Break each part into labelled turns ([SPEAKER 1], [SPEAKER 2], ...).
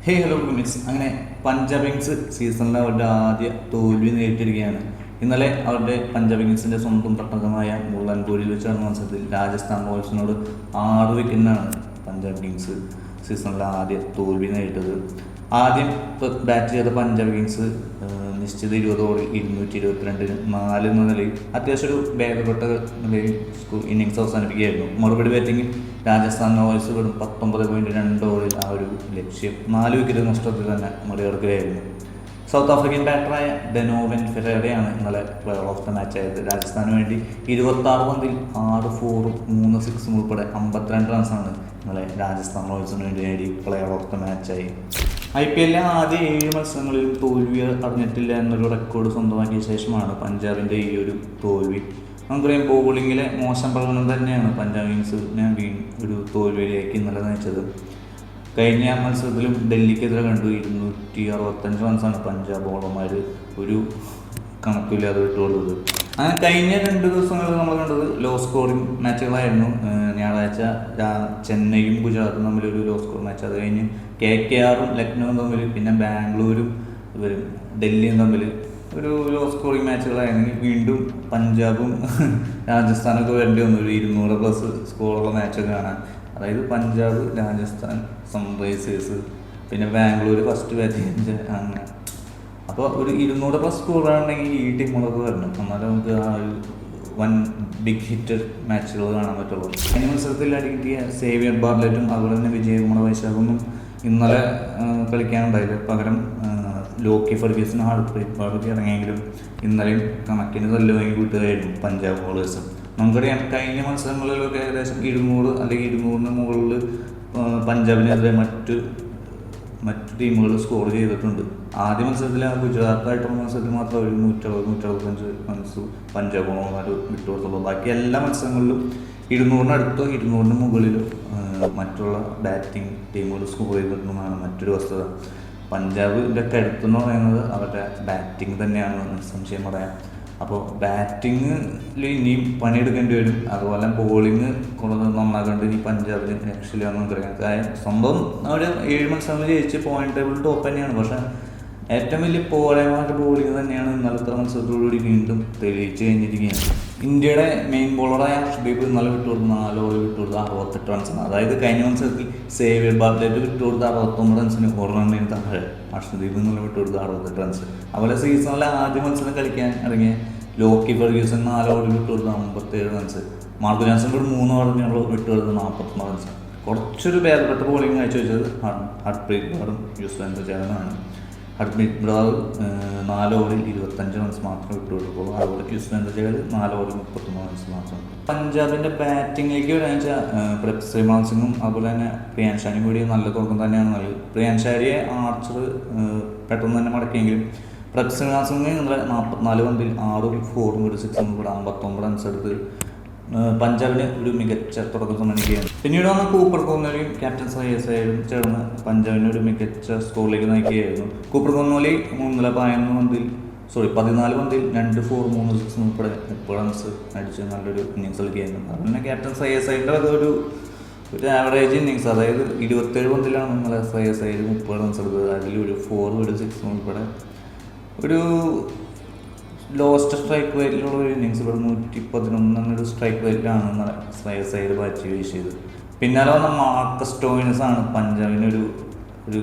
[SPEAKER 1] Hello mix അങ്ങനെ Punjab Kings സീസണിൽ അവരുടെ ആദ്യ തോൽവി നേരിട്ടിരിക്കുകയാണ്. ഇന്നലെ അവരുടെ പഞ്ചാബ് കിങ്സിൻ്റെ സ്വന്തം തട്ടകമായ മുള്ളൻപൂരിൽ വെച്ച് നടന്ന മത്സരത്തിൽ രാജസ്ഥാൻ റോയൽസിനോട് 6 വിക്കറ്റിനാണ് പഞ്ചാബ് കിങ്സ് സീസണിലെ ആദ്യ തോൽവി നേരിട്ടത്. ആദ്യം ബാറ്റ് ചെയ്ത പഞ്ചാബ് കിങ്സ് നിശ്ചിത 20 ഓവറിൽ 222 4 എന്ന നിലയിൽ അത്യാവശ്യം ഒരു ഭേദപ്പെട്ട നിലയിൽ ഇന്നിങ്സ് അവസാനിപ്പിക്കുകയായിരുന്നു. മറുപടി ബാറ്റിംഗിൽ രാജസ്ഥാൻ റോയൽസ് വെറും 19.2 ഓവറിൽ ആ ഒരു ലക്ഷ്യം 4 വിക്കറ്റ് നഷ്ടത്തിൽ തന്നെ മറികടക്കുകയായിരുന്നു. സൗത്ത് ആഫ്രിക്കൻ ബാറ്ററായ ഡെനോവൻ ഫെറേറയാണ് ഇന്നലെ പ്ലെയർ ഓഫ് ദ മാച്ച് ആയത്. രാജസ്ഥാന് വേണ്ടി 26 പന്തിൽ 6 ഫോറും 3 സിക്സും ഉൾപ്പെടെ 52 റൺസാണ് ഇന്നലെ രാജസ്ഥാൻ റോയൽസിന് വേണ്ടി നേടി പ്ലെയർ ഓഫ് ദ മാച്ചായി. IPL ആദ്യ 7 മത്സരങ്ങളിലും തോൽവി അറിഞ്ഞിട്ടില്ല എന്നൊരു റെക്കോർഡ് സ്വന്തമാക്കിയ ശേഷമാണ് പഞ്ചാബിൻ്റെ ഈ ഒരു തോൽവി. നമുക്കറിയാം, ബോളിങ്ങിലെ മോശം പ്രകടനം തന്നെയാണ് പഞ്ചാബ് കിങ്സിനെ ഒരു തോൽവിയിലേക്ക് ഇന്നലെ നയിച്ചത്. കഴിഞ്ഞ മത്സരത്തിലും ഡൽഹിക്കെതിരെ കണ്ടു 265 റൺസാണ് പഞ്ചാബ് ബോളർമാർ ഒരു കണക്കില്ലാതെ വിട്ടുകൊടുത്തത്. അങ്ങനെ കഴിഞ്ഞ 2 ദിവസങ്ങളിൽ നമ്മൾ കണ്ടത് ലോ സ്കോറിംഗ് മാച്ചുകളായിരുന്നു. ഞായറാഴ്ച ചെന്നൈയും ഗുജറാത്തും തമ്മിലൊരു ലോ സ്കോർ മാച്ച്, അത് കഴിഞ്ഞ് KKRഉം ലക്നൗവും തമ്മിൽ, പിന്നെ ബാംഗ്ലൂരും ഇവരും ഡൽഹിയും തമ്മിൽ ഒരു ലോ സ്കോറിംഗ് മാച്ചുകളായിരുന്നെങ്കിൽ വീണ്ടും പഞ്ചാബും രാജസ്ഥാനൊക്കെ വേണ്ടി വന്നു ഒരു 200+ സ്കോറുള്ള മാച്ചൊക്കെ കാണാൻ. അതായത് പഞ്ചാബ്, രാജസ്ഥാൻ, സൺറൈസേഴ്സ്, പിന്നെ ബാംഗ്ലൂർ ഫസ്റ്റ് ബാറ്റ് അങ്ങനെ. അപ്പോൾ ഒരു 200+ സ്കോറാണെങ്കിൽ ഈ ടീമുകളൊക്കെ വരണം, എന്നാലും നമുക്ക് ആ ഒരു വൻ ബിഗ് ഹിറ്റർ മാച്ചുകൾ കാണാൻ പറ്റുള്ളൂ. കഴിഞ്ഞ മത്സരത്തിൽ അടിക്കിയ സേവിയർ ബാർലറ്റും അതുപോലെ തന്നെ വിജയകുമാർ വൈശാഖൊന്നും ഇന്നലെ കളിക്കാനുണ്ടായില്ല. പകരം ലോക്കി ഫെർഗ്യൂസൺ, ഹാർപ്രീത് ബാറൊക്കെ ഇറങ്ങിയെങ്കിലും ഇന്നലെയും കണക്കിന് തല്ല് വാങ്ങി കൂട്ടുകയായിരുന്നു പഞ്ചാബ് ബോളേഴ്സ്. നമുക്കറിയാം, കഴിഞ്ഞ മത്സരങ്ങളിലൊക്കെ ഏകദേശം 200 അല്ലെങ്കിൽ 200-ന് മുകളിൽ പഞ്ചാബിനെതിരെ മറ്റ് ടീമുകൾ സ്കോർ ചെയ്തിട്ടുണ്ട്. ആദ്യ മത്സരത്തിൽ ഗുജറാത്തായിട്ടുള്ള മത്സരത്തിൽ മാത്രം ഒരു 160-165 റൺസ് പഞ്ചാബ് ബോളർമാർ വിട്ടുകൊടുത്തുള്ളൂ. ബാക്കി എല്ലാ മത്സരങ്ങളിലും 200-ന് അടുത്തോ 200-ന് മുകളിലോ മറ്റുള്ള ബാറ്റിംഗ് ടീമുകൾ സ്കോർ ചെയ്തിട്ടുണ്ടെന്നാണ് മറ്റൊരു വസ്തുത. പഞ്ചാബിൻ്റെ കരുത്തെന്ന് പറയുന്നത് അവരുടെ ബാറ്റിംഗ് തന്നെയാണെന്ന് സംശയം പറയാം. അപ്പോൾ ബാറ്റിങ്ങിൽ ഇനിയും പണിയെടുക്കേണ്ടി വരും. അതുപോലെ ബോളിങ് കുറച്ച് നന്നാക്കേണ്ടി ഇനി പഞ്ചാബിന് രക്ഷയില്ല നമുക്കറിയാം. സ്വന്തം അവർ 7 മത്സരങ്ങൾ ജയിച്ച് പോയിന്റ് ടേബിൾ ടോപ്പ് തന്നെയാണ്. പക്ഷേ ഏറ്റവും വലിയ പോരായ്മ ബോളിംഗ് തന്നെയാണ് ഇന്നലത്തെ മത്സരത്തോടുകൂടി വീണ്ടും തെളിയിച്ച് കഴിഞ്ഞിരിക്കുകയാണ്. ഇന്ത്യയുടെ മെയിൻ ബോളറായ ഹർഷ്ദീപ് ഇന്നലെ വിട്ടുകൊടുത്ത് 4 ഓവർ വിട്ടുകൊടുത്ത് 68 റൺസാണ്. അതായത് കഴിഞ്ഞ മത്സരത്തിൽ സേവിയർ ബാർലറ്റ് വിട്ടുകൊടുത്ത് 69 റൺസിന് 1 റണ്ണിന് താഴെ ഹർഷ്ദീപ് ഇന്നലെ വിട്ടുകൊടുത്ത് 68 റൺസ്. അതുപോലെ സീസണിലെ ആദ്യ മത്സരം കളിക്കാൻ ഇറങ്ങിയ ലോക്കി ഫെർഗ്യൂസൺ 4 ഓവർ വിട്ടുകൊടുത്ത് 57 റൺസ്. മാർക്കോ ജോൺസൺ ഒരു 3 ഓവറിനുള്ള വിട്ടുകൊടുത്ത് 41 റൺസ്. കുറച്ചൊരു ഭേദപ്പെട്ട ബോളിംഗ് കാഴ്ചവെച്ചത് ഹർപ്രീത് ബാറും യുസ്വേന്ദ്ര ചഹലാണ്. ഹർപ്രീത് ബ്രാർ 4 ഓവറിൽ 25 റൺസ് മാത്രം വിട്ടുകൊടുക്കുള്ളൂ. അതുപോലെ യുസ്വേന്ദ്ര ചഹൽ 4 ഓവറിൽ 31 റൺസ് മാത്രം. പഞ്ചാബിൻ്റെ ബാറ്റിങ്ങിലേക്ക് വരാൻ വെച്ചാൽ പ്രഭ്സിമർ സിംഗും അതുപോലെ തന്നെ പ്രിയാൻഷാനും കൂടി നല്ല തുടക്കം തന്നെയാണ് നല്ലത്. പ്രിയാൻഷാരിയെ ആർച്ചർ പെട്ടെന്ന് തന്നെ മടക്കിയെങ്കിലും പ്രഭ്സിമർ സിംഗ് ഇന്നലെ 44 പന്തിൽ 6 ഫോറും 1 സിക്സും കൂടെ 59 റൺസ് എടുത്ത് പഞ്ചാബിന് ഒരു മികച്ച തുടക്കം സമ്മാനിക്കുകയാണ്. പിന്നീട് വന്ന കൂപ്പർ കോഹ്ലിയും ക്യാപ്റ്റൻ ശ്രേയസ് അയ്യരും ചേർന്ന് പഞ്ചാബിനെ ഒരു മികച്ച സ്കോറിലേക്ക് നയിക്കുകയായിരുന്നു. കൂപ്പർ കോഹ്ലി 14 പന്തിൽ 2 ഫോർ 3 സിക്സ് ഉൾപ്പെടെ 30 റൺസ് അടിച്ച് നല്ലൊരു ഇന്നിങ്സ് കളിക്കുകയായിരുന്നു. അതുപോലെ ക്യാപ്റ്റൻ ശ്രേയസ് അയ്യരുടെ അതൊരു ആവറേജ് ഇന്നിങ്സ്, അതായത് 27 പന്തിലാണ് ഇന്നലെ ശ്രേയസ് അയ്യർ 30 റൺസ് എടുത്തത്. അതിൽ ഒരു 4 1 സിക്സ് ഉൾപ്പെടെ ഒരു ലോസ്റ്റ് സ്ട്രൈക്ക് റേറ്റിലുള്ള ഒരു ഇന്നിങ്സ്. ഇവിടെ 111 എന്നൊരു സ്ട്രൈക്ക് റേറ്റിലാണ് ഇന്നലെ ശ്രേയസ് അയ്യർ ബാറ്റ് ചെയ്തത്. പിന്നാലെ വന്ന മാർക്കസ് സ്റ്റോയിനിസ് ആണ് പഞ്ചാബിന് ഒരു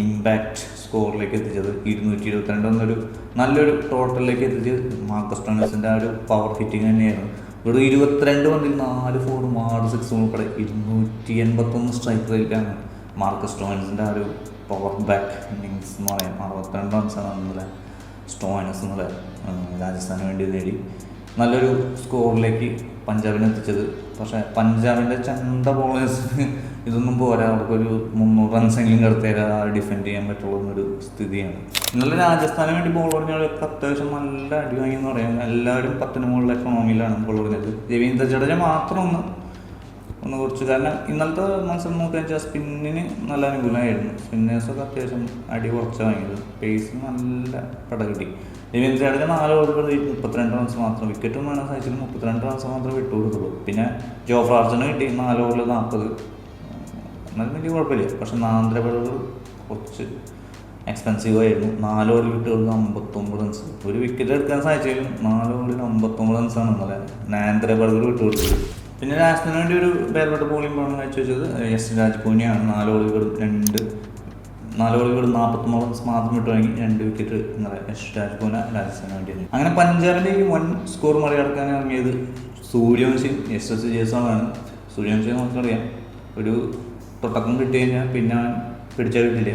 [SPEAKER 1] ഇമ്പാക്റ്റ് സ്കോറിലേക്ക് എത്തിച്ചത്. 222 എന്നൊരു നല്ലൊരു ടോട്ടലിലേക്ക് എത്തിച്ചത് മാർക്കസ് സ്റ്റോയിനിസിൻ്റെ ആ ഒരു പവർ ഹിറ്റിംഗ് തന്നെയായിരുന്നു. ഇവിടെ 22 പന്തിൽ 4 ഫോറും 6 സിക്സും ഉൾപ്പെടെ 281 സ്ട്രൈക്ക് റേറ്റിലാണ് മാർക്കസ് സ്റ്റോയിനിസിൻ്റെ ആ ഒരു പവർ ബാക്ക് ഇന്നിങ്സ് എന്ന് പറയാം. 62 റൺസാണ് ഇന്നലെ സ്റ്റോയിനിസ് ഇന്നലെ രാജസ്ഥാന് വേണ്ടി നേടി നല്ലൊരു സ്കോറിലേക്ക് പഞ്ചാബിനെ എത്തിച്ചത്. പക്ഷേ പഞ്ചാബിൻ്റെ ചണ്ട ബോളേഴ്സിന് ഇതൊന്നും പോരാ. അവർക്കൊരു 300 റൺസെങ്കിലും കടത്തേരാ ഡിഫെൻഡ് ചെയ്യാൻ പറ്റുള്ളൂ എന്നൊരു സ്ഥിതിയാണ്. ഇന്നലെ രാജസ്ഥാന് വേണ്ടി ബോൾ എറിഞ്ഞവരൊക്കെ അത്യാവശ്യം നല്ല അടി വാങ്ങി എന്ന് പറയാം. എല്ലാവരും 10-ന് മുകളിൽ എക്കണോമിയിലാണ് ബോൾ എറിഞ്ഞത്. രവീന്ദ്ര ജഡേജ മാത്രം ഒന്ന് കുറച്ച്, കാരണം ഇന്നലത്തെ മത്സരം നോക്കുക വെച്ചാൽ സ്പിന്നിന് നല്ല അനുകൂലമായിരുന്നു. സ്പിന്നേഴ്സൊക്കെ അത്യാവശ്യം അടി കുറച്ച് വാങ്ങിയത്. പേസിന് നല്ല പട കിട്ടി. രവീന്ദ്ര ജഡേജ 4 ഓവറുകൾ 32 റൺസ് മാത്രം, വിക്കറ്റും വേണം സഹിച്ചിൽ 32 റൺസ് മാത്രമേ വിട്ടുകൊടുത്തുള്ളൂ. പിന്നെ ജോഫ്രാർച്ചന് കിട്ടി 4 ഓവറിൽ 40. എന്നാലും വലിയ കുഴപ്പമില്ല. പക്ഷെ നാന്ദ്രബളുകൾ കുറച്ച് എക്സ്പെൻസീവ് ആയിരുന്നു. 4 ഓവറിൽ വിട്ടുകൾക്ക് 59 റൺസ്. ഒരു വിക്കറ്റ് എടുക്കാൻ സാധിച്ചാലും 4 ഓവറിൽ 59 റൺസാണ് ഇന്നലെ നാന്ദ്ര ബർഗർ വിട്ടുകൊടുത്തത്. പിന്നെ രാജസ്ഥാന് വേണ്ടി ഒരു പേർപ്പെട്ട ബോളിംഗ് ആണ് കാഴ്ചവെച്ചത് എസ് രാജ്പൂനെയാണ്. 4 ഓവറുകൾ 49 റൺസ് മാത്രം വിട്ടു വാങ്ങി 2 വിക്കറ്റ് ഇന്നലെ എസ് രാജ്പൂന രാജസ്ഥാന് വേണ്ടിയാണ്. അങ്ങനെ പഞ്ചാബിൻ്റെ ഈ 1 സ്കോർ മറികടക്കാൻ ഇറങ്ങിയത് സൂര്യവംശി SS ജയ്സ്വാളാണ്. സൂര്യവംശി നമുക്കറിയാം, ഒരു തുടക്കം കിട്ടി കഴിഞ്ഞാൽ പിന്നെ പിടിച്ചാൽ കിട്ടില്ല.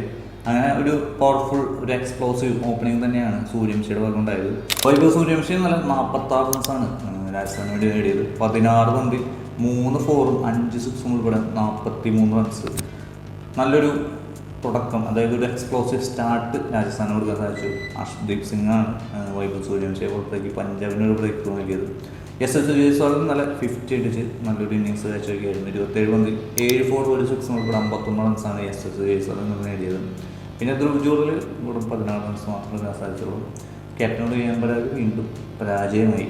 [SPEAKER 1] അങ്ങനെ ഒരു പവർഫുൾ ഒരു എക്സ്പ്ലോസീവ് ഓപ്പണിംഗ് തന്നെയാണ് സൂര്യവംശിയുടെ ഭാഗമുണ്ടായത്. അപ്പോൾ ഇപ്പോൾ സൂര്യവംശി നല്ല 46 റൺസാണ് രാജസ്ഥാന് വേണ്ടി നേടിയത്. 16 പന്തിൽ 3 4ഉം 5 6ഉം ഉൾപ്പെടെ 43 റൺസ്. നല്ലൊരു തുടക്കം, അതായത് ഒരു എക്സ്പ്ലോസീവ് സ്റ്റാർട്ട് രാജസ്ഥാന് കൊടുക്കാൻ സാധിച്ചു. അർഷ്ദീപ് സിംഗാണ് വൈഭവ് സൂര്യവംശിയെ പുറത്തേക്ക് പഞ്ചാബിന് ഒരു ബ്രേക്ക് നൽകിയത്. SS ജയ്സ്വാളും നല്ല 50 അടിച്ച് നല്ലൊരു ഇന്നിങ്സ് കാഴ്ചവെക്കുകയായിരുന്നു. 27 പന്തിൽ 7 4 1 6 ഉൾപ്പെടെ 51 റൺസാണ് SS ജയ്സ്വാളിൽ നിന്ന് നേടിയത്. പിന്നെ ധ്രുവ് ജൂറിൽ ഇവിടെ 16 റൺസ് മാത്രമേ സാധിച്ചുള്ളൂ. ക്യാപ്റ്റനോട് ചെയ്യുമ്പോൾ വീണ്ടും പരാജയമായി.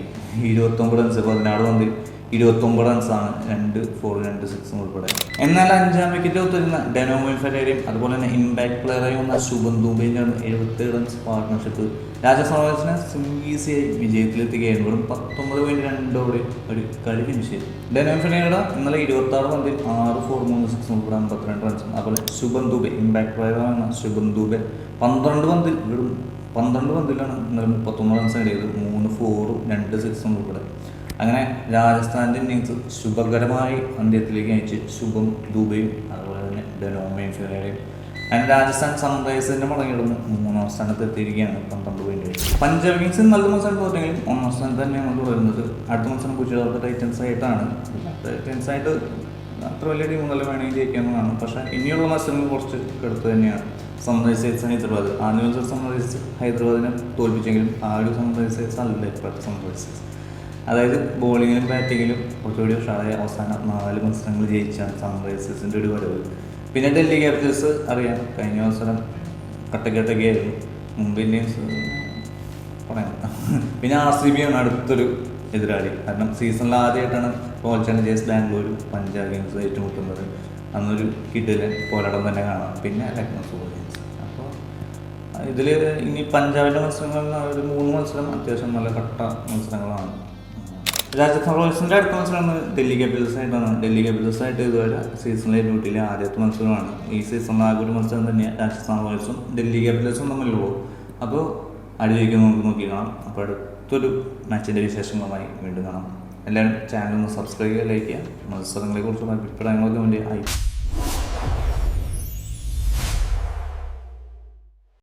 [SPEAKER 1] 29 റൺസ് 16 പന്തിൽ 29 റൺസാണ്, 2 4 2 6 ഉൾപ്പെടെ. എന്നാൽ 5ാം വിക്കറ്റ് ഒത്തുവരുന്ന ഡെനോമിൻ ഫെരേരയും അതുപോലെ തന്നെ ഇമ്പാക്ട് പ്ലെയറായി വന്ന ശുഭൻ ദുബൈയാണ് 77 റൺസ് പാർട്ട്ണർഷിപ്പ് രാജസ്ഥാൻ റോയൽസിനെ ഈസിയായി വിജയത്തിലെത്തുകയായിരുന്നു. വെറും 19.2 ഓവറിൽ ഒരു കളി ഫിനിഷ് ചെയ്തു. ഡെനോമിൻ ഫെരേര ഇന്നലെ 26 പന്തിൽ 6 4 3 6 ഉൾപ്പെടെ 52 റൺസും. അതുപോലെ ശുഭൻ ദുബൈ ഇമ്പാക്ട് പ്ലെയറാണ് ശുഭൻ ദുബൈ 12 പന്തിലാണ് ഇന്നലെ 31 റൺസ് നേടിയത്. 3 4ഉം 2 6ഉം ഉൾപ്പെടെ. അങ്ങനെ രാജസ്ഥാൻ്റെ ഇന്നിങ്സ് ശുഭകരമായി അന്ത്യത്തിലേക്ക് അയച്ച് ശുഭം ദുബൈയും അതുപോലെ തന്നെ ഡെനോമിൻ ഫെരേരയും. അങ്ങനെ രാജസ്ഥാൻ സൺറൈസേഴ്സിൻ്റെ മടങ്ങിയിടുന്നു 3ാം സ്ഥാനത്ത് എത്തിയിരിക്കുകയാണ് 12 പഞ്ചാബ് കിങ്സ് നല്ല മത്സരം തോറ്റെങ്കിലും 1ാം സ്ഥാനത്ത് തന്നെയാണ് തുടരുന്നത്. അടുത്ത മത്സരം ഗുജറാത്ത് ടൈറ്റൻസ് ആയിട്ടാണ്. ടൈറ്റൻസ് ആയിട്ട് അത്ര വലിയ ടീമൊന്നും വേണമെങ്കിൽ ജയിക്കാമെന്നാണ്. പക്ഷേ ഇനിയുള്ള മത്സരങ്ങൾ കുറച്ച് കടുത്ത് തന്നെയാണ്. സൺറൈസേഴ്സ് ഹൈദരാബാദ് ആദ്യ മത്സരം സൺറൈസേഴ്സ് ഹൈദരാബാദിനെ തോൽപ്പിച്ചെങ്കിലും ആ ഒരു സൺറൈസേഴ്സ് അല്ല ഇപ്പോഴത്തെ സൺറൈസേഴ്സ്. അതായത് ബോളിങ്ങിലും ബാറ്റിങ്ങിലും കുറച്ചുകൂടി ഉഷാറായ അവസാന 4 മത്സരങ്ങൾ ജയിച്ചാണ് സൺറൈസേഴ്സിൻ്റെ ഒരു വരവ്. പിന്നെ ഡൽഹി ക്യാപിറ്റൽസ് അറിയാം, കഴിഞ്ഞ മത്സരം കട്ടക്കട്ടൊക്കെയായിരുന്നു. മുംബൈ ഇന്ത്യൻസ് പറയാം. പിന്നെ RCB ആണ് അടുത്തൊരു എതിരാളി. കാരണം സീസണിൽ ആദ്യമായിട്ടാണ് റോയൽ ചാലഞ്ചേഴ്സ് ബാംഗ്ലൂരും പഞ്ചാബ് കിങ്സ് ഏറ്റുമുട്ടുന്നത്. അന്നൊരു കിടിലൻ പോരാട്ടം തന്നെ കാണാം. പിന്നെ ലക്നൗ സൂപ്പർ കിങ്സ്. അപ്പോൾ ഇതിൽ ഇനി പഞ്ചാബിൻ്റെ മത്സരങ്ങളിൽ ഒരു 3 മത്സരം അത്യാവശ്യം നല്ല കട്ട മത്സരങ്ങളാണ്. രാജസ്ഥാൻ റോയൽസിൻ്റെ അടുത്ത മത്സരം ഡൽഹി ക്യാപിറ്റൽസായിട്ടാണ്. ഡൽഹി ക്യാപിറ്റൽസായിട്ട് ഇതുവരെ സീസണിൽ ഏറ്റുമുട്ടിയില്ല. ആദ്യത്തെ മത്സരമാണ്. ഈ സീസണിൽ ആകെ ഒരു മത്സരം തന്നെയാണ് രാജസ്ഥാൻ റോയൽസും ഡൽഹി ക്യാപിറ്റൽസും തമ്മിലുള്ളൂ. അപ്പോൾ അടിവയ്ക്കും നമുക്ക് നോക്കി കാണാം. അപ്പോൾ അടുത്തൊരു മാച്ചിൻ്റെ വിശേഷങ്ങളുമായി വീണ്ടും കാണാം. എല്ലാവരും ചാനൽ ഒന്ന് സബ്സ്ക്രൈബ് ചെയ്യുക, ലൈക്ക് ചെയ്യുക. മത്സരങ്ങളെക്കുറിച്ചുള്ള അഭിപ്രായങ്ങളൊക്കെ വേണ്ടി